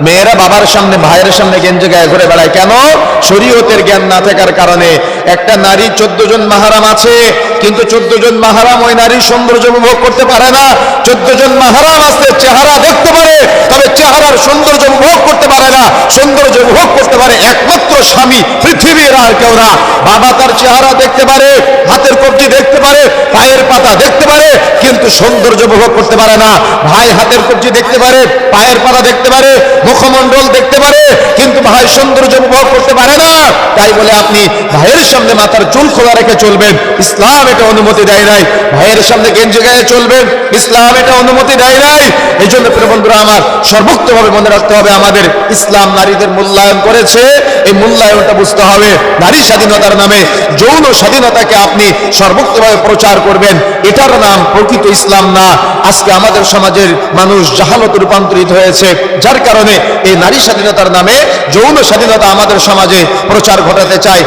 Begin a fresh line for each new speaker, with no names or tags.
মেয়েরা বাবার সামনে ভাইয়ের সামনে গেঞ্জে গায়ে ঘুরে বেড়ায় কেন? শরীয়তের জ্ঞান না থাকার কারণে। একটা নারী 14 জন মাহরাম আছে, কিন্তু 14 জন মাহরাম ওই নারীর সৌন্দর্য উপভোগ করতে পারে না। 14 জন মাহরাম আছে, চেহারা দেখতে পারে, তবে চেহারার সৌন্দর্য উপভোগ করতে পারে না। সৌন্দর্য উপভোগ করতে পারে একমাত্র স্বামী, পৃথিবীর আর কেউ না। বাবা তার চেহারা দেখতে পারে, হাতের কবজি দেখতে পারে, পায়ের পাতা দেখতে পারে, কিন্তু সৌন্দর্য উপভোগ করতে পারে না। ভাই হাতের কবজি দেখতে পারে, পায়ের পাতা দেখতে পারে, মুখমণ্ডল দেখতে পারে, কিন্তু ভাই সৌন্দর্য উপভোগ করতে পারে না। তাই বলে আপনি ভাইয়ের সামনে মাথার চুল খোলা রেখে চলবেন, ইসলাম এটা অনুমতি দেয় নাই। ভাইয়ের সামনে গেঞ্জি গায়ে চলবেন, ইসলাম এটা অনুমতি দেয় নাই। এই জন্য প্রিয় বন্ধুরা আমার, সর্বোচ্চভাবে মনে রাখতে হবে, আমাদের ইসলাম নারীদের মূল্যায়ন করেছে, এই মূল্যায়নটা বুঝতে হবে। নারী স্বাধীনতার নামে যৌন স্বাধীনতাকে আপনি সর্বোচ্চভাবে প্রচার করবেন, এটার নাম প্রকৃত ইসলাম না। আজকে আমাদের সমাজের মানুষ জাহালতে রূপান্তরিত হয়েছে, যার কারণে এই নারী স্বাধীনতার নামে যৌন স্বাধীনতা আমাদের সমাজে প্রচার ঘটাতে চায়।